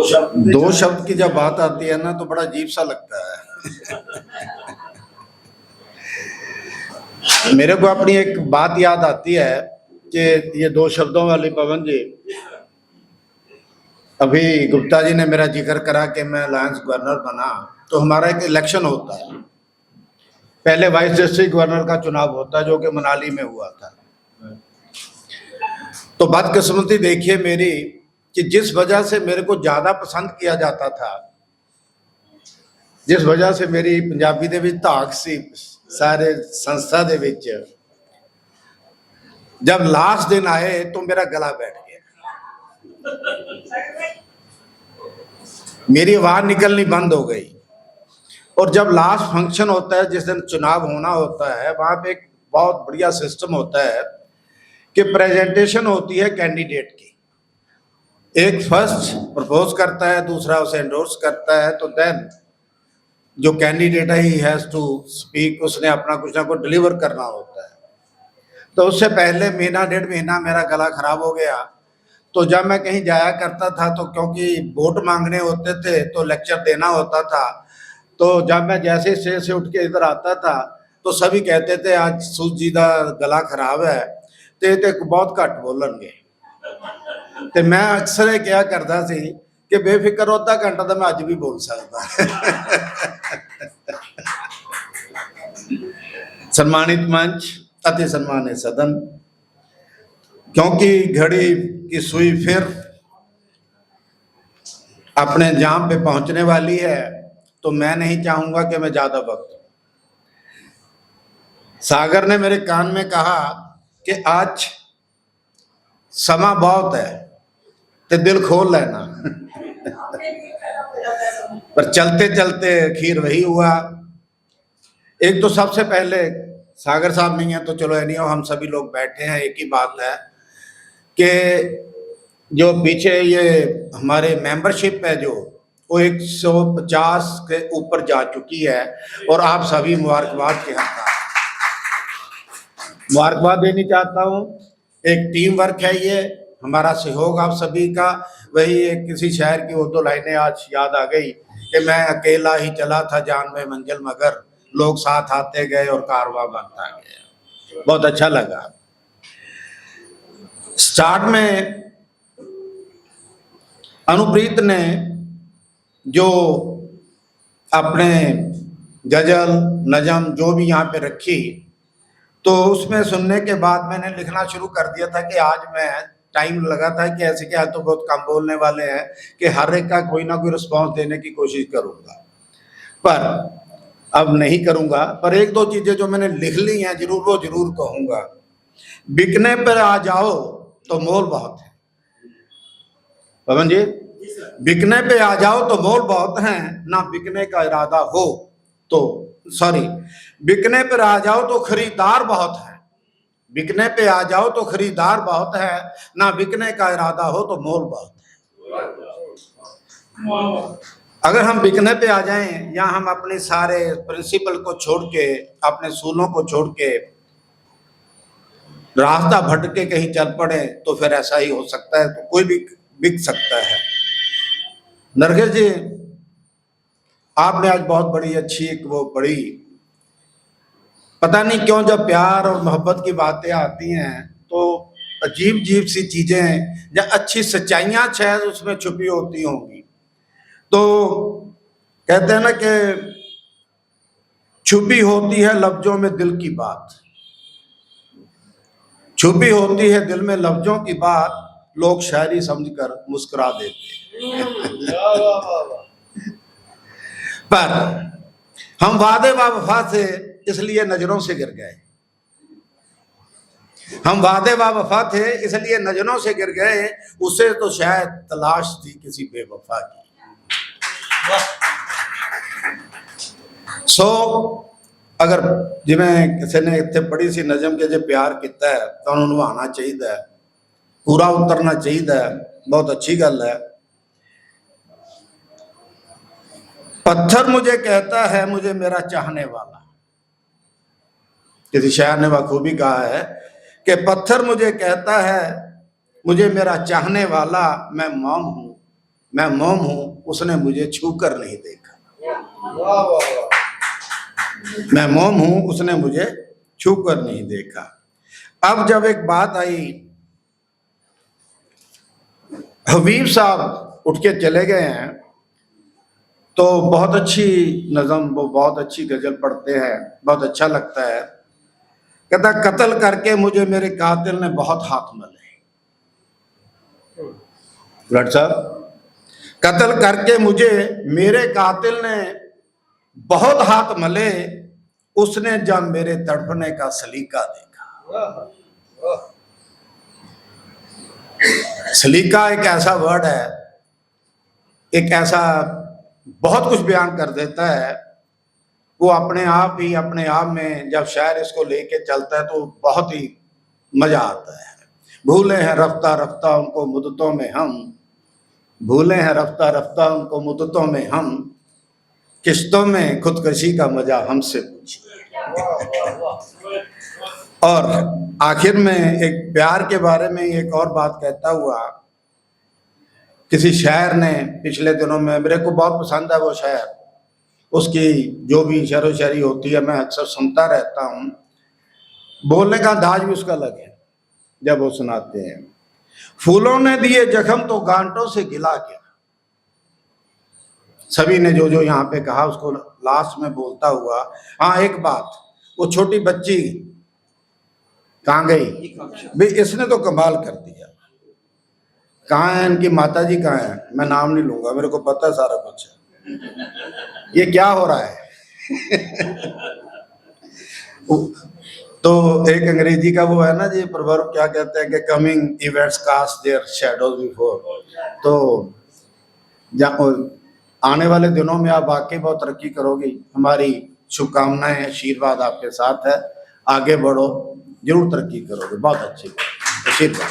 दो शब्द की जब बात आती है ना तो बड़ा अजीब सा लगता है। मेरे को अपनी एक बात याद आती है कि ये दो शब्दों वाली पवन जी, अभी गुप्ता जी ने मेरा जिक्र करा कि मैं लायंस गवर्नर बना, तो हमारा एक इलेक्शन होता है, पहले वाइस डिस्ट्रिक्ट गवर्नर का चुनाव होता है जो कि मनाली में हुआ था। तो बदकिस्मती देखिए मेरी कि जिस वजह से मेरे को ज्यादा पसंद किया जाता था, जिस वजह से मेरी पंजाबी दे विच धाक सी सारे संस्था दे विच, जब लास्ट दिन आए तो मेरा गला बैठ गया, मेरी आवाज निकलनी बंद हो गई। और जब लास्ट फंक्शन होता है, जिस दिन चुनाव होना होता है, वहां पे एक बहुत बढ़िया सिस्टम होता है कि प्रेजेंटेशन होती है कैंडिडेट की। एक फर्स्ट प्रपोज करता है, दूसरा उसे एंडोर्स करता है, तो देन जो कैंडिडेट है ही हैज टू स्पीक, उसने अपना कुछ ना कुछ डिलीवर करना होता है। तो उससे पहले महीना डेढ़ महीना मेरा गला खराब हो गया। तो जब मैं कहीं जाया करता था तो क्योंकि वोट मांगने होते थे तो लेक्चर देना होता था, तो जब मैं जैसे स्टेज से उठ के इधर आता था तो सभी कहते थे आज सूज जी दा गला खराब है ते बहुत घट बोलणगे। ते मैं अक्सर क्या करता सी कि बेफिक्र आधा घंटा तो मैं अज भी बोल सकता। सम्मानित मंच अति सम्मानित सदन, क्योंकि घड़ी की सुई फिर अपने जाम पे पहुंचने वाली है, तो मैं नहीं चाहूंगा कि मैं ज्यादा वक्त। सागर ने मेरे कान में कहा कि आज समा बहुत है तो दिल खोल लेना। पर चलते चलते खीर वही हुआ। एक तो सबसे पहले सागर साहब नहीं है तो चलो एनी हम सभी लोग बैठे हैं, एक ही बात है कि जो पीछे ये हमारे मेंबरशिप है जो वो 150 के ऊपर जा चुकी है, और आप सभी मुबारकबाद के हकदार। मुबारकबाद देनी चाहता हूँ। एक टीम वर्क है ये, हमारा सहयोग आप सभी का। वही एक किसी शायर की वो दो लाइनें आज याद आ गई कि मैं अकेला ही चला था जान में मंजिल मगर लोग साथ आते गए और कारवां बनता गया। बहुत अच्छा लगा। स्टार्ट में अनुप्रीत ने जो अपने गजल नजम जो भी यहाँ पे रखी, तो उसमें सुनने के बाद मैंने लिखना शुरू कर दिया था कि आज मैं टाइम लगा था कि ऐसे क्या तो बहुत कम बोलने वाले हैं कि हर एक का कोई ना कोई रिस्पॉन्स देने की कोशिश करूंगा, पर अब नहीं करूंगा। पर एक दो चीजें जो मैंने लिख ली हैं जरूर वो जरूर कहूंगा। बिकने पर आ जाओ तो मोल बहुत है। पवन जी, बिकने पे आ जाओ तो मोल बहुत है, ना बिकने का इरादा हो तो बिकने पर आ जाओ तो खरीदार बहुत है। बिकने पे आ जाओ तो खरीदार बहुत है, ना बिकने का इरादा हो तो मोल बहुत है। अगर हम बिकने पे आ जाएं या हम अपने सारे प्रिंसिपल को छोड़ के, अपने सूलों को छोड़ के रास्ता भटक के कहीं चल पड़े, तो फिर ऐसा ही हो सकता है, तो कोई भी बिक सकता है। नरगिस जी, आपने आज बहुत बड़ी अच्छी एक वो पढ़ी। पता नहीं क्यों जब प्यार और मोहब्बत की बातें आती हैं तो अजीब अजीब सी चीजें या अच्छी सच्चाइयां शायद उसमें छुपी होती होंगी। तो कहते हैं ना कि छुपी होती है लफ्जों में दिल की बात, छुपी होती है दिल में लफ्जों की बात, लोग शायरी समझकर मुस्कुरा देते। पर हम वादे व वफा से इसलिए नजरों से गिर गए, हम वादे व वफा थे इसलिए नजरों से गिर गए, उसे तो शायद तलाश थी किसी बेवफा की। अगर जिवें किसी ने इतने बड़ी सी नजम के जो प्यार किया है तो उन्होंने निभाना चाहिए, पूरा उतरना चाहिए। बहुत अच्छी गल है। पत्थर मुझे कहता है मुझे मेरा चाहने वाला, किसी शायर ने बखूबी कहा है कि पत्थर मुझे कहता है मुझे मेरा चाहने वाला, मैं मौन हूं मैं मोम हूं, उसने मुझे छू कर नहीं देखा। मैं मोम हूं, उसने मुझे छू कर नहीं देखा। अब जब एक बात आई, हबीब साहब उठ के चले गए हैं, तो बहुत अच्छी नज़म, वो बहुत अच्छी गजल पढ़ते हैं, बहुत अच्छा लगता है। कहता कत्ल करके मुझे मेरे कातिल ने बहुत हाथ मले। लट साहब, कत्ल करके मुझे मेरे कातिल ने बहुत हाथ मले, उसने जब मेरे तड़पने का सलीका देखा। सलीका एक ऐसा वर्ड है, एक ऐसा बहुत कुछ बयान कर देता है। वो अपने आप ही अपने आप में जब शायर इसको लेके चलता है तो बहुत ही मजा आता है। भूले हैं रफ्ता रफ्ता उनको मुद्दतों में हम, भूले हैं रफ्ता रफ्ता उनको मुद्दतों में हम, किश्तों में खुदकशी का मजा हमसे पूछिए। और आखिर में एक प्यार के बारे में एक और बात कहता हुआ, किसी शायर ने पिछले दिनों में, मेरे को बहुत पसंद है वो शायर, उसकी जो भी शेरो शायरी होती है मैं अक्सर सुनता रहता हूँ। बोलने का अंदाज भी उसका अलग है जब वो सुनाते हैं। फूलों ने दिए जख्म तो गांठों से गिला गया। सभी ने जो जो यहाँ पे कहा उसको लास्ट में बोलता हुआ, हाँ एक बात, वो छोटी बच्ची कहाँ गई भाई, इसने तो कमाल कर दिया। कहाँ है इनकी माता जी, कहाँ है? मैं नाम नहीं लूंगा, मेरे को पता है सारा कुछ है। ये क्या हो रहा है? तो एक अंग्रेजी का वो है ना जी प्रवर्ब, क्या कहते हैं कि coming events cast their shadows before. तो आने वाले दिनों में आप वाकई बहुत तरक्की करोगी। हमारी शुभकामनाएं, आशीर्वाद आपके साथ है। आगे बढ़ो, जरूर तरक्की करोगे, बहुत अच्छी आशीर्वाद।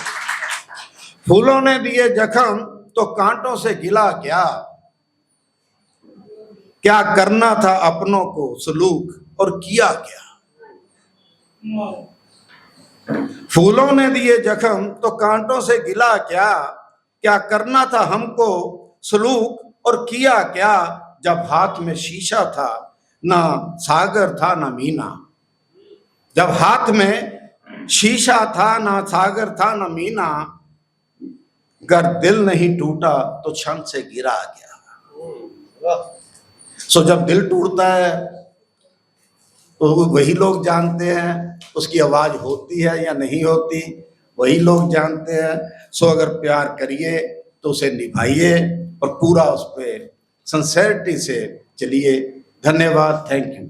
फूलों ने दिए जख्म तो कांटों से गिला क्या, क्या करना था अपनों को सलूक और किया क्या। फूलों ने दिए जख्म तो कांटों से गिला क्या, क्या करना था हमको सलूक और किया क्या। जब हाथ में शीशा था ना सागर था ना मीना, जब हाथ में शीशा था ना सागर था ना मीना, गर दिल नहीं टूटा तो क्षण से गिरा गया। सो जब दिल टूटता है तो वही लोग जानते हैं उसकी आवाज होती है या नहीं होती, वही लोग जानते हैं। सो अगर प्यार करिए तो उसे निभाइए और पूरा उस पर सिंसेरिटी से चलिए। धन्यवाद, थैंक यू।